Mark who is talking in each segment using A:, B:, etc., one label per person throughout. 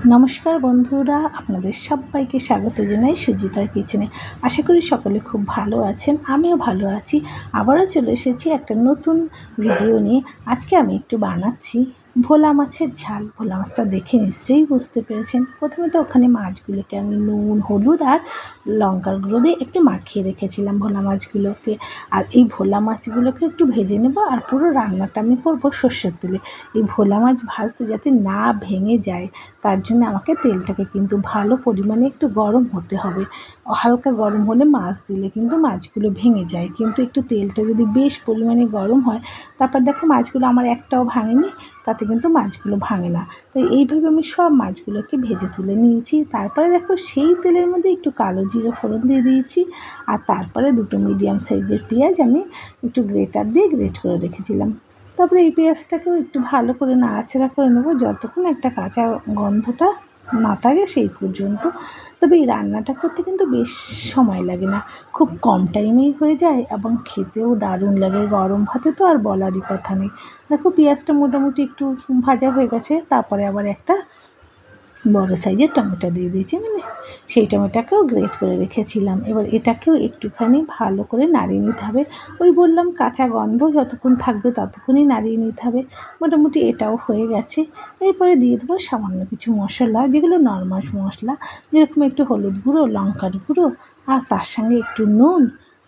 A: নমস্কার বন্ধুরা, আপনাদের সবাইকে স্বাগত জানাই সুজিতার কিচেনে। আশা করি সকলে খুব ভালো আছেন, আমিও ভালো আছি। আবারও চলে এসেছি একটা নতুন ভিডিও নিয়ে। আজকে আমি একটু বানাচ্ছি ভোলা মাছের ঝাল। ভোলা মাছটা দেখে নিশ্চয়ই বুঝতে পেরেছেন। প্রথমে তো ওখানে মাছগুলোকে আমি নুন, হলুদ আর লঙ্কার গুঁড়ো দিয়ে একটু মাখিয়ে রেখেছিলাম ভোলা মাছগুলোকে। আর এই ভোলা মাছগুলোকে একটু ভেজে নেব, আর পুরো রান্নাটা আমি করবো সর্ষের তেলে। এই ভোলা মাছ ভাজতে যাতে না ভেঙে যায়, তার জন্য আমাকে তেলটাকে কিন্তু ভালো পরিমাণে একটু গরম হতে হবে। হালকা গরম হলে মাছ দিলে কিন্তু মাছগুলো ভেঙে যায়, কিন্তু একটু তেলটা যদি বেশ পরিমাণে গরম হয়, তারপর দেখো মাছগুলো আমার একটাও ভাঙেনি, তাতে কিন্তু মাছগুলো ভাঙে না। তো এইভাবে আমি সব মাছগুলোকে ভেজে তুলে নিয়েছি। তারপরে দেখো সেই তেলের মধ্যে একটু কালো জিরে ফোড়ন দিয়ে দিয়েছি, আর তারপরে দুটো মিডিয়াম সাইজের পেঁয়াজ আমি একটু গ্রেটার দিয়ে গ্রেট করে রেখেছিলাম। তারপরে এই পেঁয়াজটাকেও একটু ভালো করে নাড়াচাড়া করে নেবো, যতক্ষণ একটা কাঁচা গন্ধটা না থাকে সেই পর্যন্ত। তবে এই রান্নাটা করতে কিন্তু বেশ সময় লাগে না, খুব কম টাইমেই হয়ে যায় এবং খেতেও দারুণ লাগে। গরম ভাতে তো আর বলারই কথা নেই। দেখো পেঁয়াজটা মোটামুটি একটু ভাজা হয়ে গেছে। তারপরে আবার একটা বড় সাইজের টমেটো দিয়ে দিয়েছি, সেই টমেটোকেও গ্রেট করে রেখেছিলাম। এবার এটাকেও একটুখানি ভালো করে নাড়িয়ে নিতে হবে। ওই বললাম, কাঁচা গন্ধ যতক্ষণ থাকবে ততক্ষণই নাড়িয়ে নিতে হবে। মোটামুটি এটাও হয়ে গেছে। এরপরে দিয়ে দেবো সামান্য কিছু মশলা, যেগুলো নরমাল মশলা, যেরকম একটু হলুদ গুঁড়ো, লঙ্কার গুঁড়ো, আর তার সঙ্গে একটু নুন।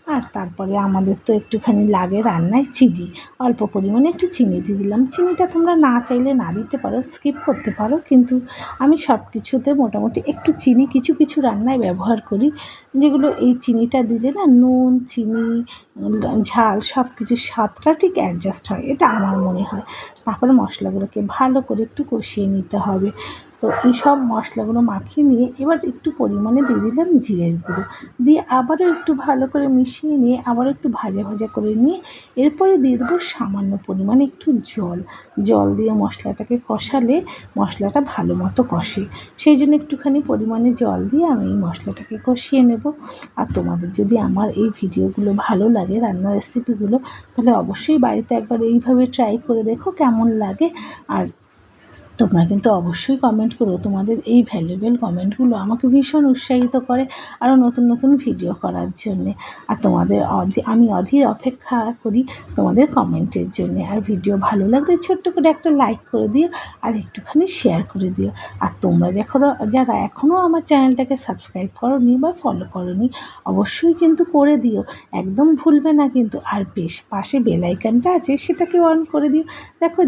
A: আর তারপরে আমাদের তো একটুখানি লাগে রান্নায় চিনি, অল্প পরিমাণে একটু চিনি দিয়ে দিলাম। চিনিটা তোমরা না চাইলে না দিতে পারো, স্কিপ করতে পারো, কিন্তু আমি সব কিছুতে মোটামুটি একটু চিনি কিছু কিছু রান্নায় ব্যবহার করি, যেগুলো এই চিনিটা দিলে না নুন, চিনি, ঝাল সব কিছুর স্বাদটা ঠিক অ্যাডজাস্ট হয়, এটা আমার মনে হয়। তারপরে মশলাগুলোকে ভালো করে একটু কষিয়ে নিতে হবে। তো এই সব মশলাগুলো মাখিয়ে নিয়ে এবার একটু পরিমাণে দিয়ে দিলাম জিরের গুঁড়ো, দিয়ে আবারও একটু ভালো করে মিশিয়ে নিয়ে আবারও একটু ভাজা ভাজা করে নিয়ে এরপরে দিয়ে দেবো সামান্য পরিমাণে একটু জল দিয়ে মশলাটাকে কষালে মশলাটা ভালো মতো কষে, সেই জন্য একটুখানি পরিমাণে জল দিয়ে আমি এই মশলাটাকে কষিয়ে নেব। আর তোমাদের যদি আমার এই ভিডিওগুলো ভালো লাগে, রান্নার রেসিপিগুলো, তাহলে অবশ্যই বাড়িতে একবার এইভাবে ট্রাই করে দেখো কেমন লাগে। আর তোমরা কিন্তু অবশ্যই কমেন্ট করো, তোমাদের এই ভ্যালুয়েবল কমেন্টগুলো আমাকে ভীষণ উৎসাহিত করে আরও নতুন নতুন ভিডিও করার জন্যে। আর তোমাদের আমি অধীর অপেক্ষা করি তোমাদের কমেন্টের জন্যে। আর ভিডিও ভালো লাগলে ছোট্ট করে একটা লাইক করে দিও, আর একটুখানি শেয়ার করে দিও। আর তোমরা যারা এখনও আমার চ্যানেলটাকে সাবস্ক্রাইব করোনি বা ফলো করোনি, অবশ্যই কিন্তু করে দিও, একদম ভুলবে না কিন্তু। আর পাশে বেল আইকনটা আছে, সেটাকে অন করে দিও। দেখো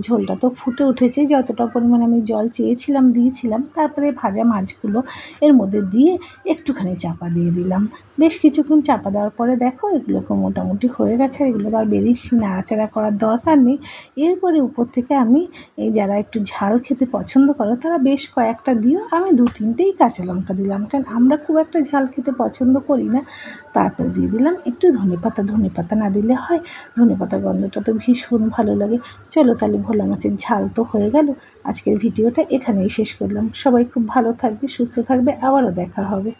A: ঝোলটা তো ফুটে উঠেছে, যতটা পরিমাণে আমি জল চেয়েছিলাম দিয়েছিলাম। তারপরে ভাজা মাছগুলো এর মধ্যে দিয়ে একটুখানি চাপা দিয়ে দিলাম। বেশ কিছুক্ষণ চাপা দেওয়ার পরে দেখো এগুলোকে মোটামুটি হয়ে গেছে। এগুলো তো আর বেশি নাড়াচাড়া করার দরকার নেই। এরপরে উপর থেকে আমি, এই যারা একটু ঝাল খেতে পছন্দ করো তারা বেশ কয়েকটা দিও, আমি 2-3টেই কাঁচা লঙ্কা দিলাম, কারণ আমরা খুব একটা ঝাল খেতে পছন্দ করি না। তারপরে দিয়ে দিলাম একটু ধনেপাতা না দিলে হয়, ধনেপাতার গন্ধটা তো ভীষণ ভালো লাগে। চলো তাহলে ভোলা মাছের ঝাল তো হয়ে গেল। আজকের ভিডিওটা এখানেই শেষ করলাম। সবাই খুব ভালো থাকবে, সুস্থ থাকবে, আবারও দেখা হবে।